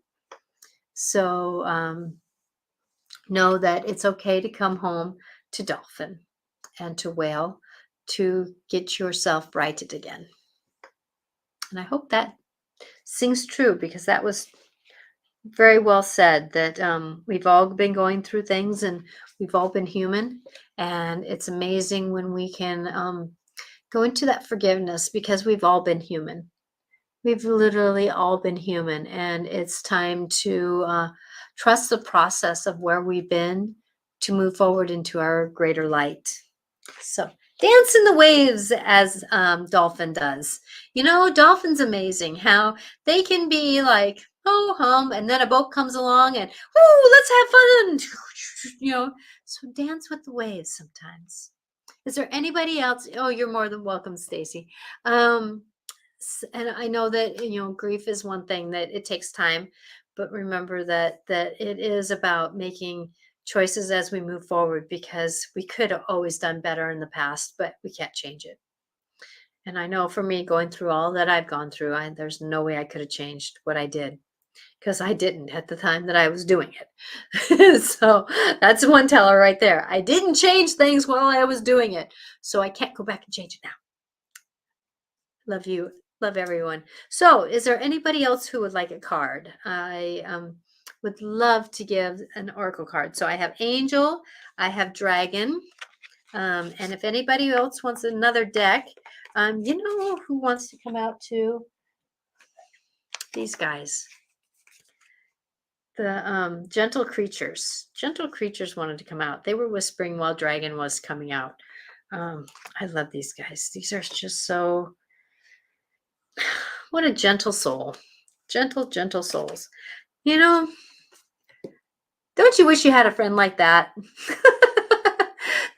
So know that it's okay to come home to Dolphin and to Whale to get yourself righted again. And I hope that sings true, because that was very well said, that we've all been going through things and we've all been human. And it's amazing when we can go into that forgiveness, because we've all been human. We've literally all been human. And it's time to trust the process of where we've been to move forward into our greater light. So dance in the waves as Dolphin does. You know, Dolphin's amazing how they can be like, oh, hum, and then a boat comes along and, oh, let's have fun. You know, so dance with the waves sometimes. Is there anybody else? Oh, you're more than welcome, Stacy. And I know that, grief is one thing that it takes time, but remember that it is about making choices as we move forward, because we could have always done better in the past, but we can't change it. And I know for me, going through all that I've gone through, there's no way I could have changed what I did, because I didn't at the time that I was doing it. So that's one teller right there. I didn't change things while I was doing it, so I can't go back and change it now. Love you. Love everyone. So is there anybody else who would like a card? I would love to give an oracle card. So I have angel, I have dragon, and if anybody else wants another deck, you know who wants to come out too? These guys. The gentle creatures. Gentle creatures wanted to come out. They were whispering while dragon was coming out. I love these guys. These are just so... What a gentle soul. Gentle, gentle souls. You know, don't you wish you had a friend like that?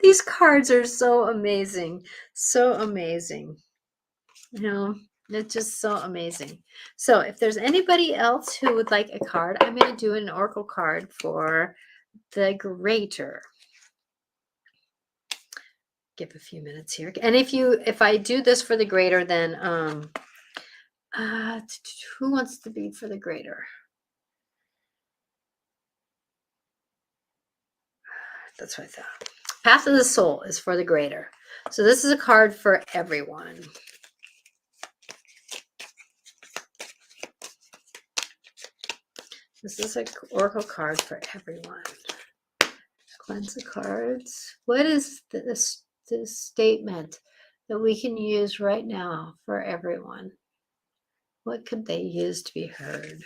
These cards are so amazing. So amazing. You know, it's just so amazing. So if there's anybody else who would like a card, I'm going to do an oracle card for the greater. Give a few minutes here. And if I do this for the greater, then who wants to be for the greater? That's what I thought. Path of the Soul is for the greater. So this is a card for everyone. This is an oracle card for everyone. Cleanse the cards. What is this statement that we can use right now for everyone? What could they use to be heard?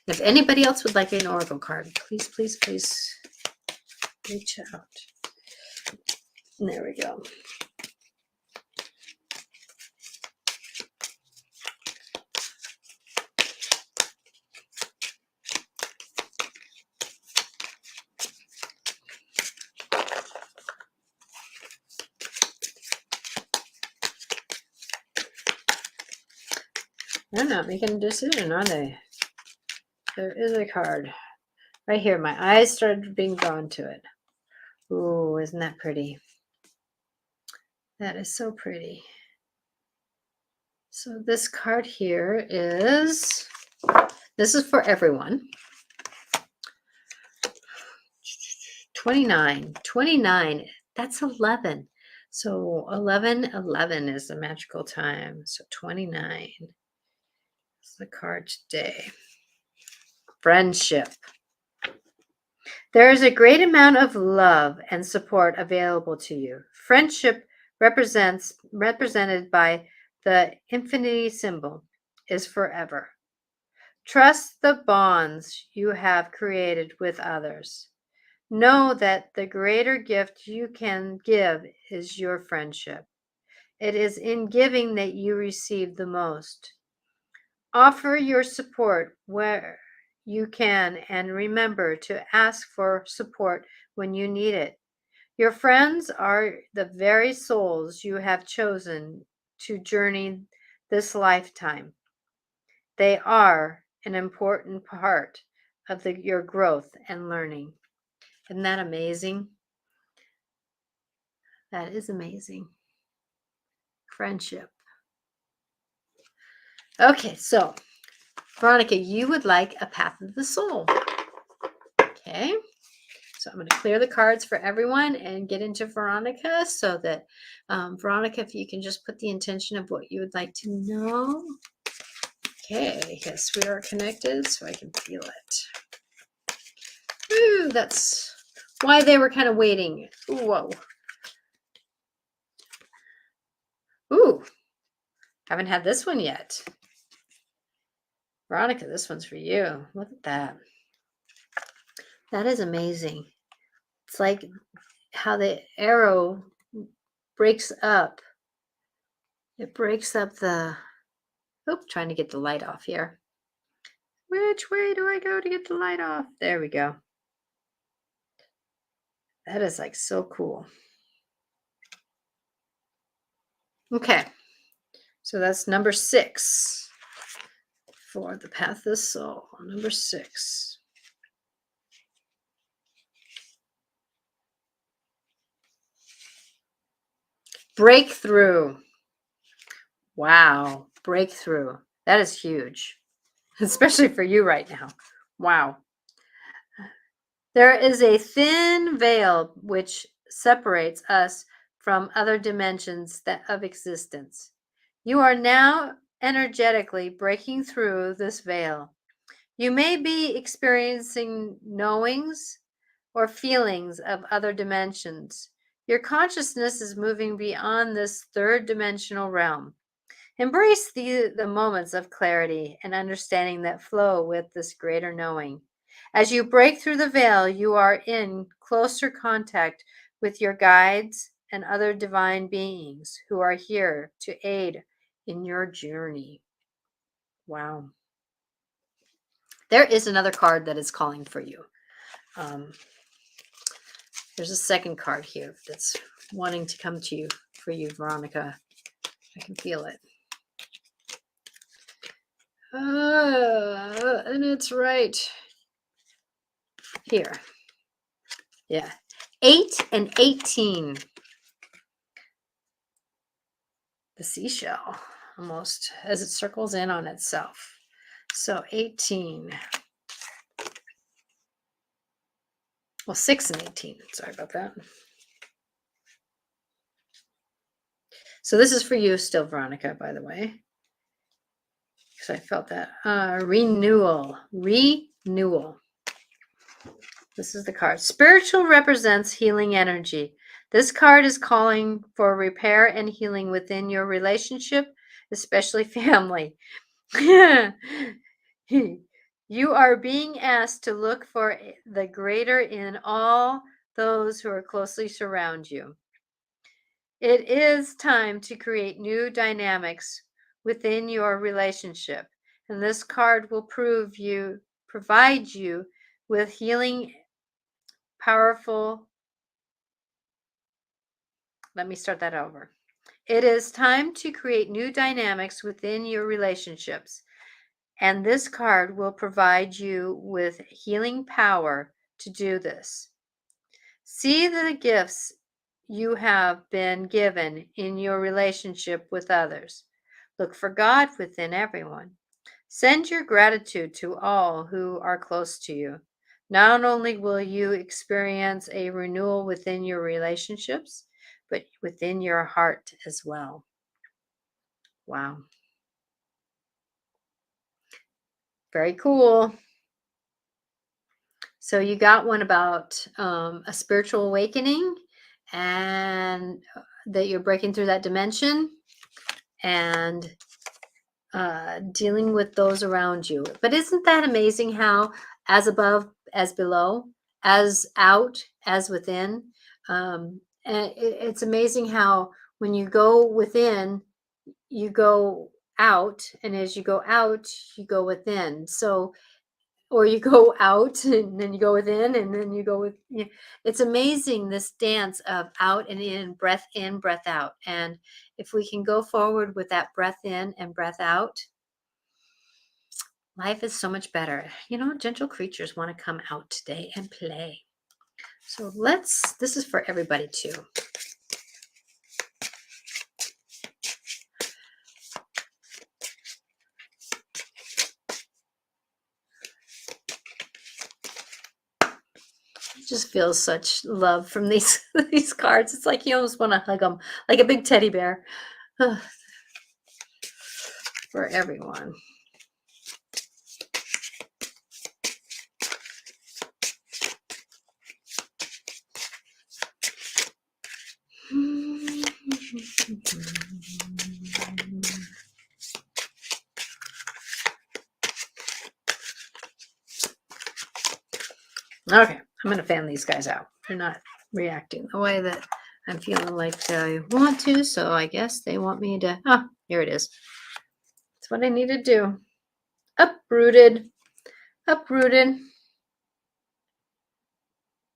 If anybody else would like an oracle card, please, please, please reach out. And there we go. They're not making a decision, are they? There is a card right here. My eyes started being drawn to it. Ooh, isn't that pretty? That is so pretty. So this card here is, this is for everyone. 29, that's 11. So 11 is the magical time. So 29 is the card today. Friendship. There is a great amount of love and support available to you. Friendship represented by the infinity symbol is forever. Trust the bonds you have created with others. Know that the greater gift you can give is your friendship. It is in giving that you receive the most. Offer your support where you can and remember to ask for support when you need it. Your friends are the very souls you have chosen to journey this lifetime. They are an important part of your growth and learning. Isn't that amazing? That is amazing. Friendship. Okay, so Veronica, you would like a path of the soul. Okay, so I'm going to clear the cards for everyone and get into Veronica so that, Veronica, if you can just put the intention of what you would like to know. Okay, yes, we are connected, so I can feel it. Ooh, that's why they were kind of waiting. Ooh, whoa. Ooh, haven't had this one yet. Veronica, this one's for you. Look at that. That is amazing. It's like how the arrow breaks up. It breaks up the, trying to get the light off here. Which way do I go to get the light off? There we go. That is like so cool. Okay. So that's number 6 for the path of the soul. Number 6. Breakthrough. Wow. Breakthrough. That is huge, especially for you right now. Wow. There is a thin veil which separates us from other dimensions of existence. You are now energetically breaking through this veil. You may be experiencing knowings or feelings of other dimensions. Your consciousness is moving beyond this third dimensional realm. Embrace the moments of clarity and understanding that flow with this greater knowing. As you break through the veil, you are in closer contact with your guides and other divine beings who are here to aid in your journey. Wow. There is another card that is calling for you. There's a second card here that's wanting to come to you for you, Veronica. I can feel it. And it's right here. Yeah. 8 and 18. The seashell, almost as it circles in on itself. So 18. Well, 6 and 18. Sorry about that. So this is for you still, Veronica, by the way. Because I felt that. Renewal. Renewal. This is the card. Spiritual represents healing energy. This card is calling for repair and healing within your relationship, especially family. You are being asked to look for the greater in all those who are closely surround you. It is time to create new dynamics within your relationship, and this card will provide you with healing, powerful. Let me start that over. It is time to create new dynamics within your relationships, and this card will provide you with healing power to do this. See the gifts you have been given in your relationship with others. Look for God within everyone. Send your gratitude to all who are close to you. Not only will you experience a renewal within your relationships, but within your heart as well. Wow. Very cool. So you got one about a spiritual awakening and that you're breaking through that dimension and dealing with those around you. But isn't that amazing how as above, as below, as out as within. And it's amazing how when you go within, you go out, and as you go out, you go within. So, or you go out and then you go within, and then you go with, it's amazing, this dance of out and in, breath out. And if we can go forward with that breath in and breath out, life is so much better. Gentle creatures want to come out today and play. So this is for everybody too. Just feels such love from these these cards. It's like you almost want to hug them like a big teddy bear. For everyone. Okay, I'm going to fan these guys out. They're not reacting the way that I'm feeling like I want to, so I guess they want me to... here it is. That's what I need to do. Uprooted. Uprooted.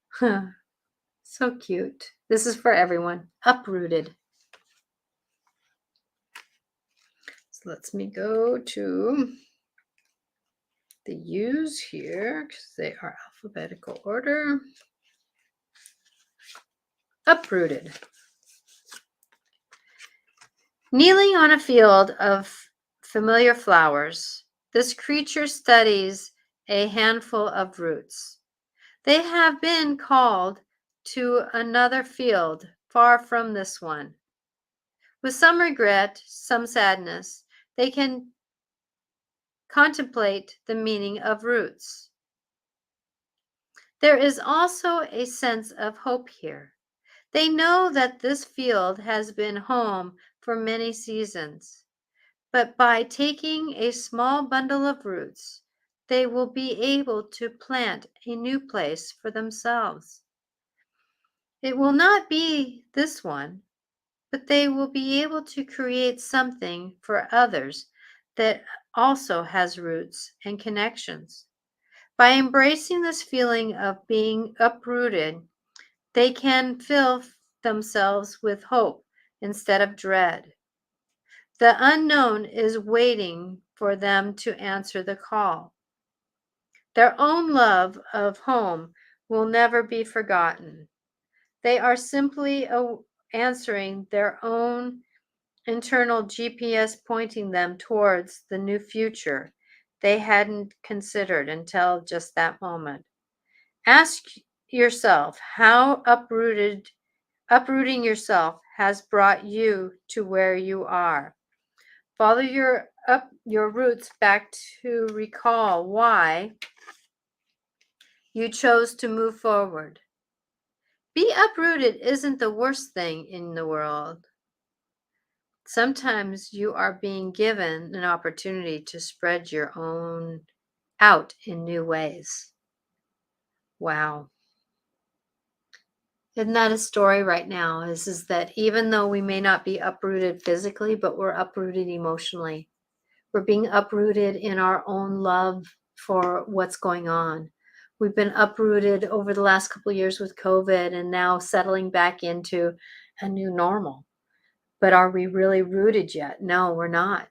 Huh. So cute. This is for everyone. Uprooted. So let's me go to the U's here, because they are alphabetical order. Uprooted. Kneeling on a field of familiar flowers, this creature studies a handful of roots. They have been called to another field far from this one. With some regret, some sadness, they can contemplate the meaning of roots. There is also a sense of hope here. They know that this field has been home for many seasons, but by taking a small bundle of roots, they will be able to plant a new place for themselves. It will not be this one, but they will be able to create something for others that also has roots and connections. By embracing this feeling of being uprooted, they can fill themselves with hope instead of dread. The unknown is waiting for them to answer the call. Their own love of home will never be forgotten. They are simply answering their own internal GPS, pointing them towards the new future they hadn't considered until just that moment. Ask yourself how uprooting yourself has brought you to where you are. Follow your roots back to recall why you chose to move forward. Be uprooted isn't the worst thing in the world. Sometimes you are being given an opportunity to spread your own out in new ways. Wow. Isn't that a story right now? Is that even though we may not be uprooted physically, but we're uprooted emotionally. We're being uprooted in our own love for what's going on. We've been uprooted over the last couple of years with COVID and now settling back into a new normal. But are we really rooted yet? No, we're not.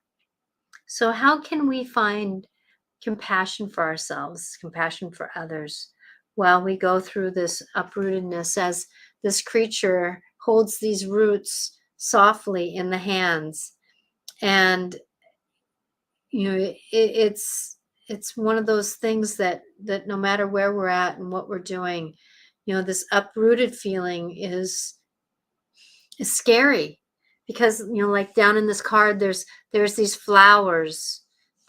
So how can we find compassion for ourselves, compassion for others, while we go through this uprootedness, as this creature holds these roots softly in the hands? And it's one of those things that no matter where we're at and what we're doing, this uprooted feeling is scary, because like down in this card, there's these flowers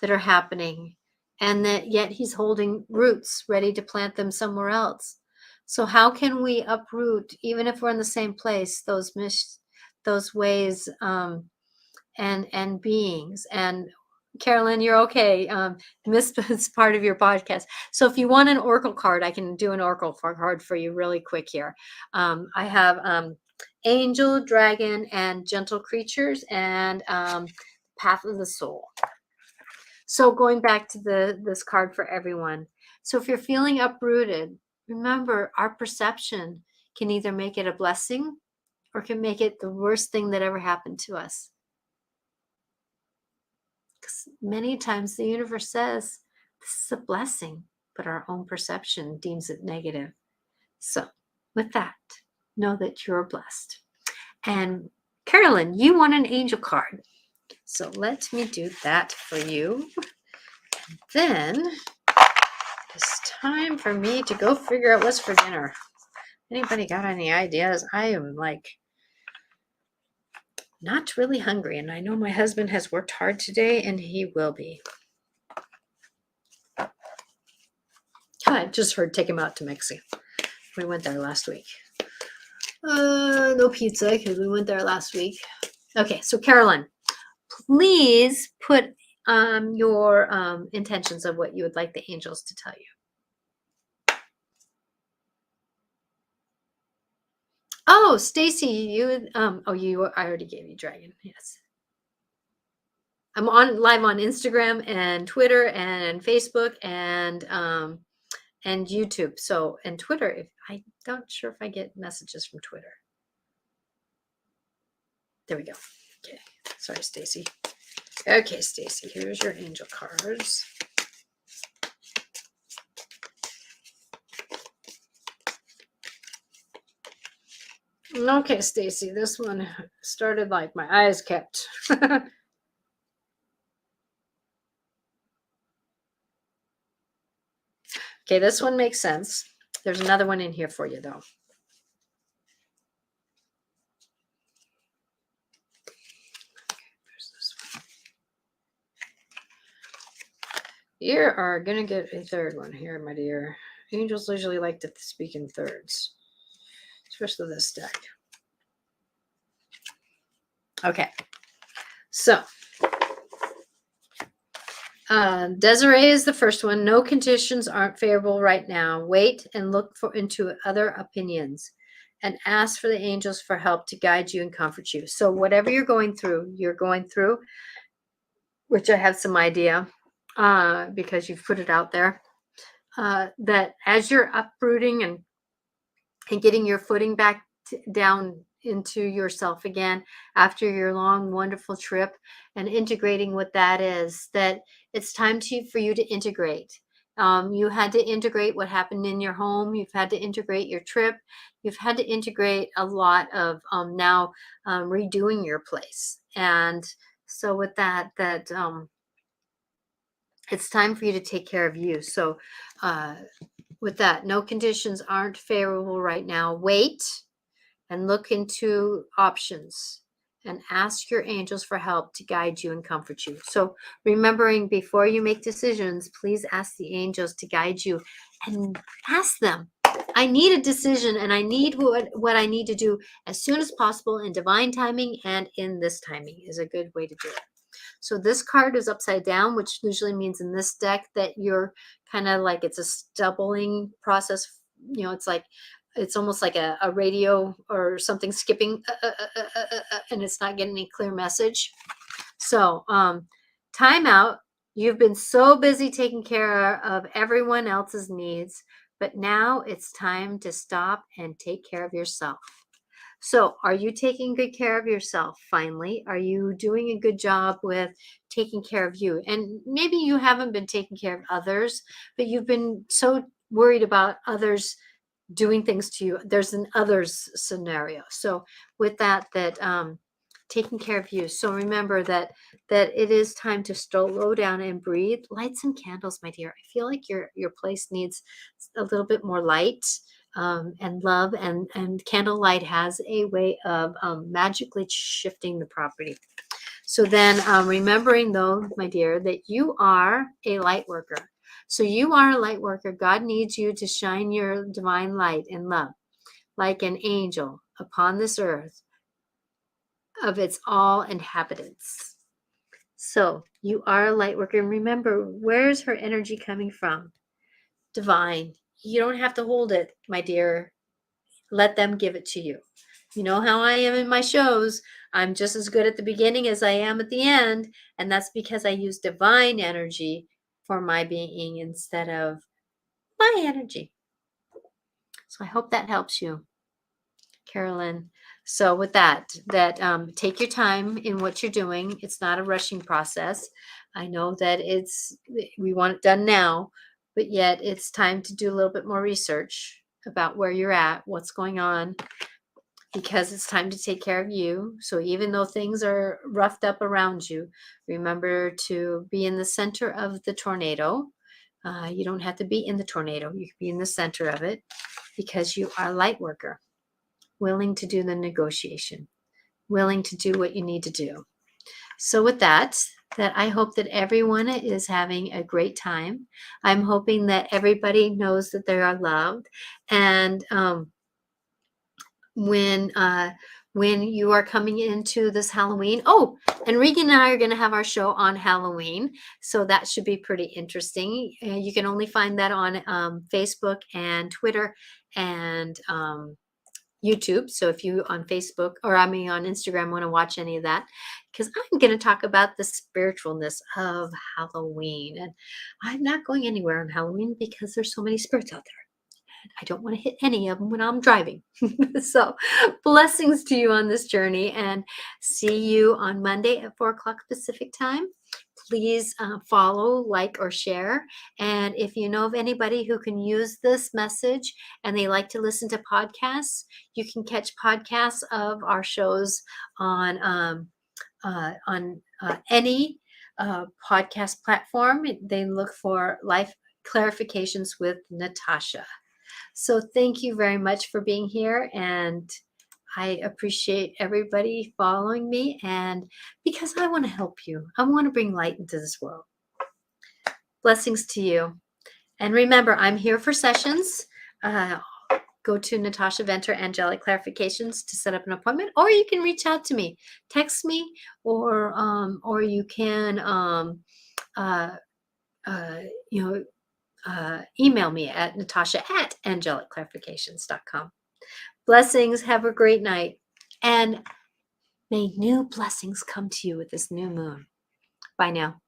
that are happening, and that yet he's holding roots ready to plant them somewhere else. So how can we uproot, even if we're in the same place, those ways, and beings? And Carolyn, you're okay. Missed this part of your podcast. So if you want an oracle card, I can do an oracle card for you really quick here. I have angel, dragon, and gentle creatures, and path of the soul. So going back to this card for everyone. So if you're feeling uprooted, remember our perception can either make it a blessing or can make it the worst thing that ever happened to us. Because many times the universe says this is a blessing, but our own perception deems it negative. So with that, know that you're blessed. And Carolyn, you want an angel card. So let me do that for you. Then it's time for me to go figure out what's for dinner. Anybody got any ideas? I am like not really hungry, and I know my husband has worked hard today, and he will be. I just heard take him out to Mexico. We went there last week. No pizza because we went there last week. Okay, so Carolyn, please put your intentions of what you would like the angels to tell you. Oh, Stacy, you I already gave you dragon. Yes. I'm live on Instagram and Twitter and Facebook and YouTube. So, and Twitter, if I don't sure if I get messages from Twitter. There we go. Okay. Sorry, Stacy. Okay, Stacy, here's your angel cards. Okay, Stacy, this one started like my eyes kept. Okay, this one makes sense. There's another one in here for you, though. Okay, there's this one. You are going to get a third one here, my dear. Angels usually like to speak in thirds, especially this deck. Okay, so Desiree is the first one. No conditions aren't favorable right now. Wait and look into other opinions and ask for the angels for help to guide you and comfort you. So whatever you're going through, which I have some idea because you've put it out there, that as you're uprooting and getting your footing back down into yourself again after your long, wonderful trip and integrating what that is, that it's time for you to integrate. You had to integrate what happened in your home. You've had to integrate your trip. You've had to integrate a lot of now redoing your place. And so with that it's time for you to take care of you. So with that, no conditions aren't favorable right now. Wait and look into options and ask your angels for help to guide you and comfort you. So remembering before you make decisions, please ask the angels to guide you and ask them, I need a decision and I need what I need to do as soon as possible in divine timing, and in this timing is a good way to do it. So this card is upside down, which usually means in this deck that you're kind of like it's a stumbling process. You know, it's almost like a radio or something skipping and it's not getting any clear message. So time out. You've been so busy taking care of everyone else's needs, but now it's time to stop and take care of yourself. So are you taking good care of yourself finally? Are you doing a good job with taking care of you? And maybe you haven't been taking care of others, but you've been so worried about others doing things to you. There's an others scenario. So with that taking care of you. So remember that it is time to slow down and breathe. Light some candles, my dear. I feel like your place needs a little bit more light and love, and candlelight has a way of magically shifting the property. So then remembering though, my dear, that you are a light worker. So you are a light worker. God needs you to shine your divine light and love like an angel upon this earth of its all inhabitants. So you are a light worker. And remember, where's her energy coming from? Divine. You don't have to hold it, my dear. Let them give it to you. You know how I am in my shows. I'm just as good at the beginning as I am at the end. And that's because I use divine energy for my being instead of my energy. So I hope that helps you, Carolyn. So with that, take your time in what you're doing. It's not a rushing process. I know that we want it done now, but yet it's time to do a little bit more research about where you're at, what's going on, because it's time to take care of you. So even though things are roughed up around you, remember to be in the center of the tornado. You don't have to be in the tornado. You can be in the center of it because you are a light worker, willing to do the negotiation, willing to do what you need to do. So with that I hope that everyone is having a great time. I'm hoping that everybody knows that they are loved. And when you are coming into this Halloween. Oh, and Regan and I are going to have our show on Halloween, so that should be pretty interesting. You can only find that on Facebook and Twitter and YouTube. So if you on Facebook or on Instagram want to watch any of that, because I'm going to talk about the spiritualness of Halloween, and I'm not going anywhere on Halloween because there's so many spirits out there. I don't want to hit any of them when I'm driving. So blessings to you on this journey, and see you on Monday at 4 o'clock Pacific time. Please follow, like, or share. And if you know of anybody who can use this message and they like to listen to podcasts, you can catch podcasts of our shows on any podcast platform. They look for Life Clarifications with Natasha. So thank you very much for being here, and I appreciate everybody following me, and because I want to help you. I want to bring light into this world. Blessings to you. And remember, I'm here for sessions. Go to Natasha Venter Angelic Clarifications to set up an appointment, or you can reach out to me, text me, or you can email me at natasha@angelicclarifications.com. Blessings. Have a great night. And may new blessings come to you with this new moon. Bye now.